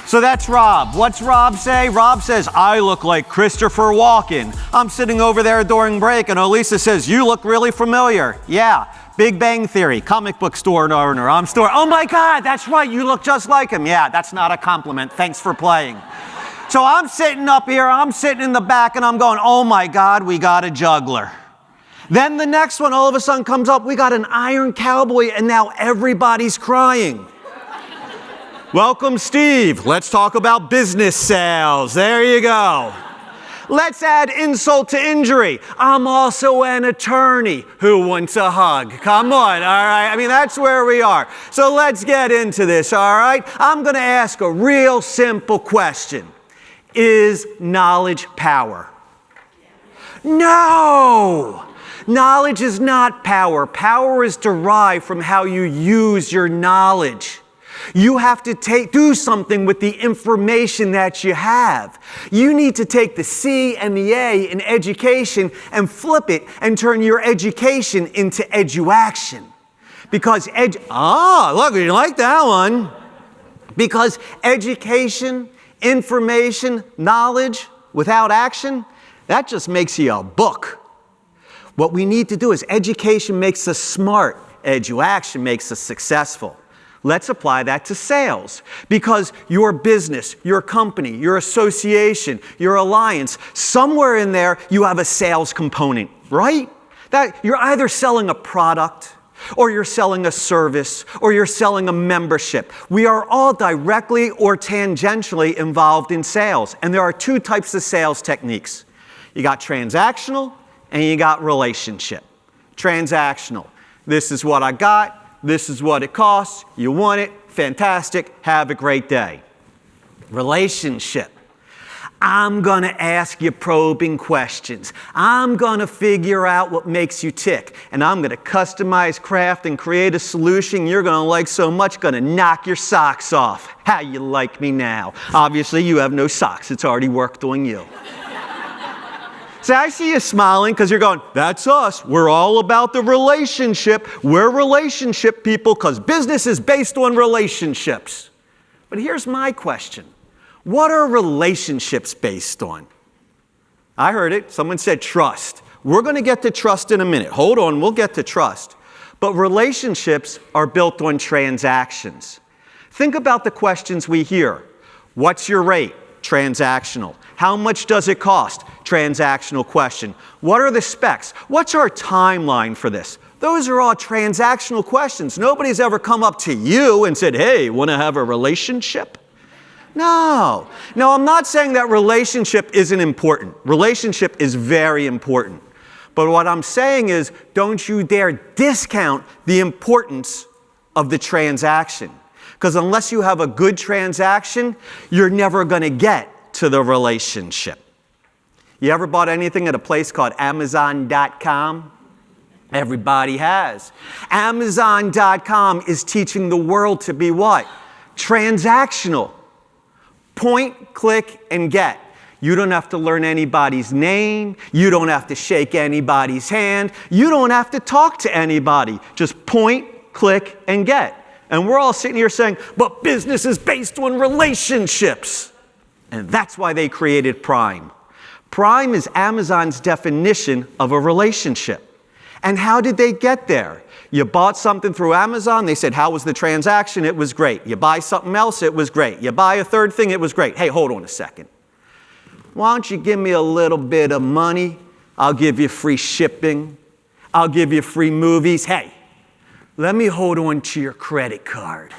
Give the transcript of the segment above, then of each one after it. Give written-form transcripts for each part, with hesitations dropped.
So that's Rob. What's Rob say? Rob says, I look like Christopher Walken. I'm sitting over there during break, and Elisa says, you look really familiar. Yeah, Big Bang Theory, comic book store owner. Oh my God, that's right, you look just like him. Yeah, that's not a compliment. Thanks for playing. So I'm sitting up here, I'm sitting in the back, and I'm going, oh my God, we got a juggler. Then the next one all of a sudden comes up, we got an Iron Cowboy, and now everybody's crying. Welcome, Steve. Let's talk about business sales. There you go. Let's add insult to injury. I'm also an attorney who wants a hug. Come on, all right? I mean, that's where we are. So let's get into this, all right? I'm going to ask a real simple question. Is knowledge power? No! Knowledge is not power. Power is derived from how you use your knowledge. You have to do something with the information that you have. You need to take the C and the A in education and flip it and turn your education into eduaction. Because look, you like that one. Because education, information, knowledge without action, that just makes you a book. What we need to do is education makes us smart. Eduaction makes us successful. Let's apply that to sales, because your business, your company, your association, your alliance, somewhere in there you have a sales component, right? That you're either selling a product, or you're selling a service, or you're selling a membership. We are all directly or tangentially involved in sales, and there are two types of sales techniques. You got transactional and you got relationship. Transactional. This is what I got. This is what it costs. You want it. Fantastic. Have a great day. Relationship. I'm going to ask you probing questions. I'm going to figure out what makes you tick. And I'm going to customize, craft, and create a solution you're going to like so much, going to knock your socks off. How you like me now? Obviously, you have no socks. It's already worked on you. See, I see you smiling because you're going, that's us. We're all about the relationship. We're relationship people because business is based on relationships. But here's my question. What are relationships based on? I heard it. Someone said trust. We're going to get to trust in a minute. Hold on, we'll get to trust. But relationships are built on transactions. Think about the questions we hear. What's your rate? Transactional. How much does it cost? Transactional question. What are the specs? What's our timeline for this? Those are all transactional questions. Nobody's ever come up to you and said, hey, want to have a relationship? No. No, I'm not saying that relationship isn't important. Relationship is very important. But what I'm saying is, don't you dare discount the importance of the transaction. Because unless you have a good transaction, you're never going to get to the relationship. You ever bought anything at a place called Amazon.com? Everybody has. Amazon.com is teaching the world to be what? Transactional. Point, click, and get. You don't have to learn anybody's name. You don't have to shake anybody's hand. You don't have to talk to anybody. Just point, click, and get. And we're all sitting here saying, but business is based on relationships. And that's why they created Prime. Prime is Amazon's definition of a relationship. And how did they get there? You bought something through Amazon, they said, how was the transaction? It was great. You buy something else, it was great. You buy a third thing, it was great. Hey, hold on a second. Why don't you give me a little bit of money? I'll give you free shipping. I'll give you free movies. Hey, let me hold on to your credit card.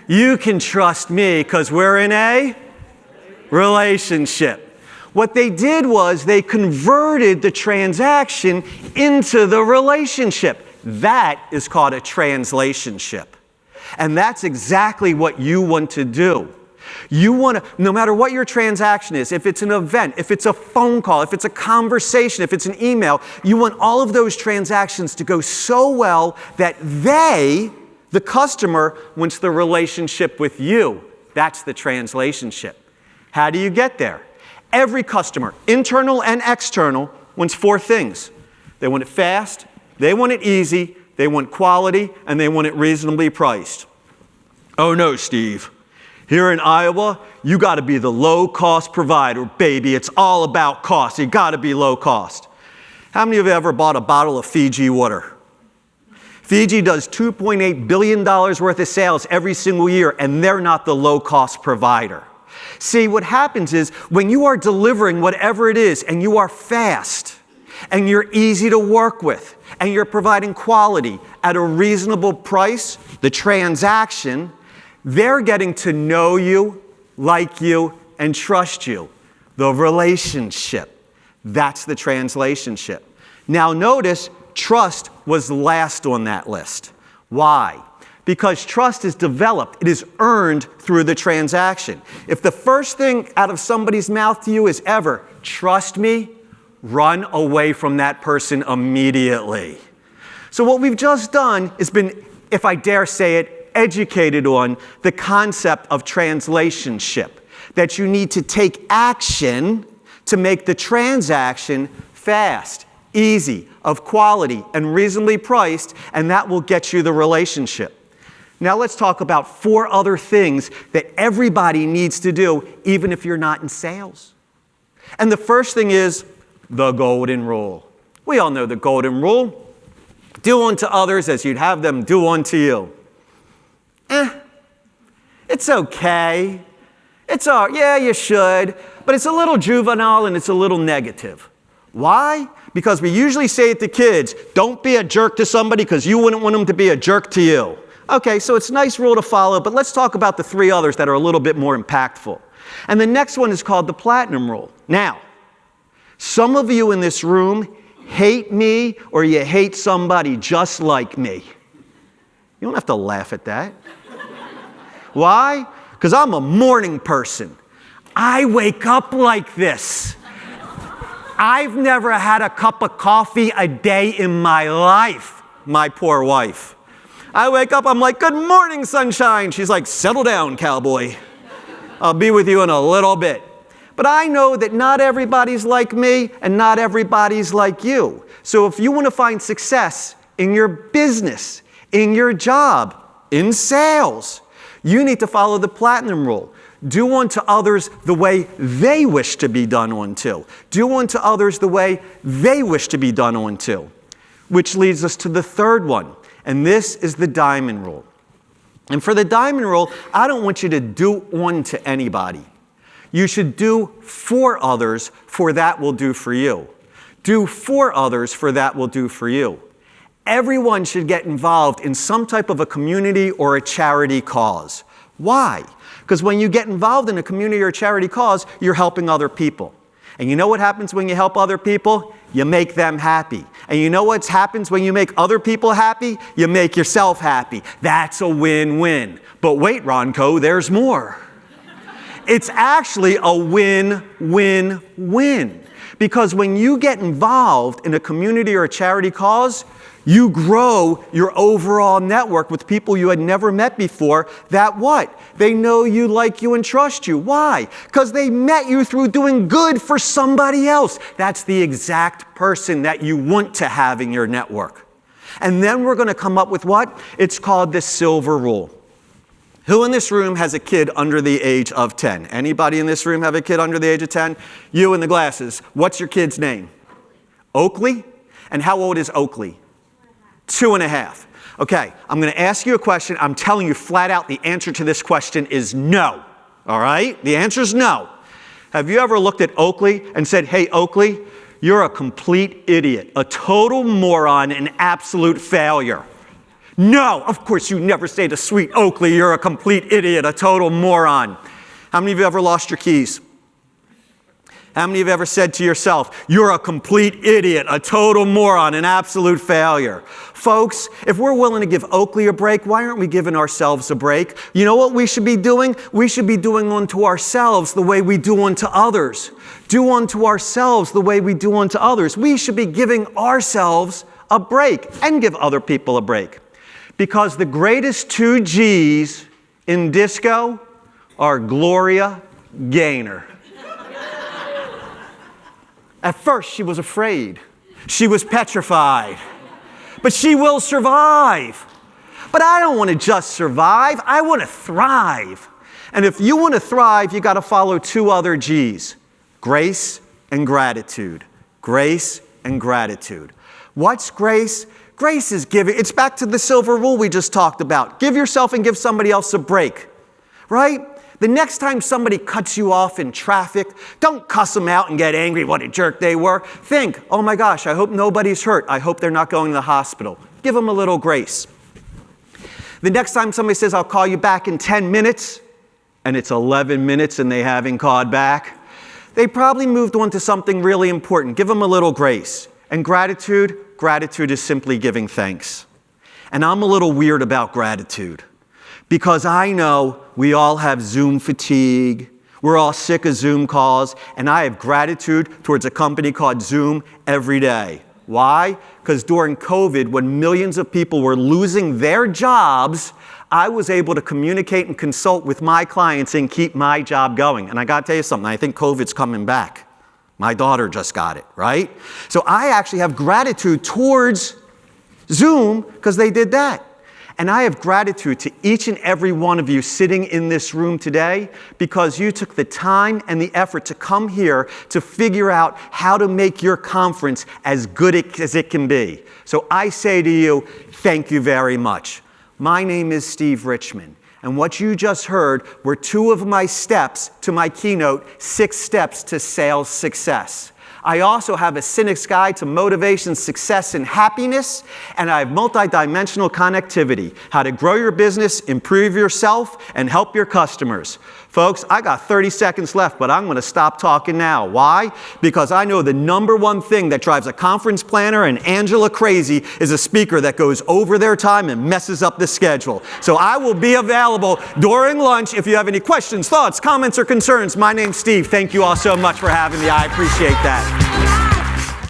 You can trust me because we're in a relationship. What they did was they converted the transaction into the relationship. That is called a translationship. And that's exactly what you want to do. You want to, no matter what your transaction is, if it's an event, if it's a phone call, if it's a conversation, if it's an email, you want all of those transactions to go so well that they, the customer, wants the relationship with you. That's the translationship. How do you get there? Every customer, internal and external, wants four things. They want it fast, they want it easy, they want quality, and they want it reasonably priced. Oh no, Steve. Here in Iowa, you got to be the low-cost provider, baby. It's all about cost. You got to be low cost. How many of you ever bought a bottle of Fiji water? Fiji does $2.8 billion worth of sales every single year, and they're not the low-cost provider. See, what happens is when you are delivering whatever it is, and you are fast, and you're easy to work with, and you're providing quality at a reasonable price, the transaction, they're getting to know you, like you, and trust you. The relationship. That's the translationship. Now notice, trust was last on that list. Why? Because trust is developed. It is earned through the transaction. If the first thing out of somebody's mouth to you is ever, trust me, run away from that person immediately. So what we've just done is been, if I dare say it, educated on the concept of translationship, that you need to take action to make the transaction fast, easy, of quality, and reasonably priced, and that will get you the relationship. Now let's talk about 4 other things that everybody needs to do, even if you're not in sales. And the first thing is the golden rule. We all know the golden rule. Do unto others as you'd have them do unto you. It's okay. Yeah, you should, but it's a little juvenile and it's a little negative. Why? Because we usually say it to kids, don't be a jerk to somebody because you wouldn't want them to be a jerk to you. Okay, so it's a nice rule to follow, but let's talk about the 3 others that are a little bit more impactful. And the next one is called the platinum rule. Now, some of you in this room hate me or you hate somebody just like me. You don't have to laugh at that. Why? Because I'm a morning person. I wake up like this. I've never had a cup of coffee a day in my life, my poor wife. I wake up, I'm like, good morning, sunshine. She's like, settle down, cowboy. I'll be with you in a little bit. But I know that not everybody's like me and not everybody's like you. So if you want to find success in your business, in your job, in sales, you need to follow the platinum rule. Do unto others the way they wish to be done unto. Do unto others the way they wish to be done unto. Which leads us to the third one, and this is the diamond rule. And for the diamond rule, I don't want you to do unto anybody. You should do for others, for that will do for you. Do for others, for that will do for you. Everyone should get involved in some type of a community or a charity cause. Why? Because when you get involved in a community or charity cause, you're helping other people. And you know what happens when you help other people? You make them happy. And you know what happens when you make other people happy? You make yourself happy. That's a win-win. But wait, Ronco, there's more. It's actually a win-win-win. Because when you get involved in a community or a charity cause, you grow your overall network with people you had never met before that what? They know you, like you, and trust you. Why? Because they met you through doing good for somebody else. That's the exact person that you want to have in your network. And then we're going to come up with what? It's called the silver rule. Who in this room has a kid under the age of 10? Anybody in this room have a kid under the age of 10? You in the glasses. What's your kid's name? Oakley? And how old is Oakley? 2.5. Okay, I'm going to ask you a question. I'm telling you flat out the answer to this question is no. All right? The answer is no. Have you ever looked at Oakley and said, hey, Oakley, you're a complete idiot, a total moron, an absolute failure? No, of course you never say to sweet Oakley, you're a complete idiot, a total moron. How many of you ever lost your keys? How many of you ever said to yourself, you're a complete idiot, a total moron, an absolute failure? Folks, if we're willing to give Oakley a break, why aren't we giving ourselves a break? You know what we should be doing? We should be doing unto ourselves the way we do unto others. Do unto ourselves the way we do unto others. We should be giving ourselves a break and give other people a break. Because the greatest 2 G's in disco are Gloria Gaynor. At first, she was afraid. She was petrified. But she will survive. But I don't want to just survive. I want to thrive. And if you want to thrive, you got to follow 2 other G's: grace and gratitude. Grace and gratitude. What's grace? Grace is giving. It's back to the silver rule we just talked about. Give yourself and give somebody else a break, right? The next time somebody cuts you off in traffic, don't cuss them out and get angry, what a jerk they were. Think, oh my gosh, I hope nobody's hurt. I hope they're not going to the hospital. Give them a little grace. The next time somebody says, I'll call you back in 10 minutes, and it's 11 minutes and they haven't called back, they probably moved on to something really important. Give them a little grace. And gratitude is simply giving thanks. And I'm a little weird about gratitude, because I know we all have Zoom fatigue. We're all sick of Zoom calls, and I have gratitude towards a company called Zoom every day. Why? Because during COVID, when millions of people were losing their jobs, I was able to communicate and consult with my clients and keep my job going. And I got to tell you something, I think COVID's coming back. My daughter just got it, right? So I actually have gratitude towards Zoom because they did that. And I have gratitude to each and every one of you sitting in this room today, because you took the time and the effort to come here to figure out how to make your conference as good as it can be. So I say to you, thank you very much. My name is Steve Richman, and what you just heard were 2 of my steps to my keynote, 6 Steps to Sales Success. I also have a Cynic's Guide to Motivation, Success, and Happiness, and I have multidimensional connectivity, how to grow your business, improve yourself, and help your customers. Folks, I got 30 seconds left, but I'm going to stop talking now. Why? Because I know the number one thing that drives a conference planner and Angela crazy is a speaker that goes over their time and messes up the schedule. So I will be available during lunch if you have any questions, thoughts, comments, or concerns. My name's Steve. Thank you all so much for having me. I appreciate that.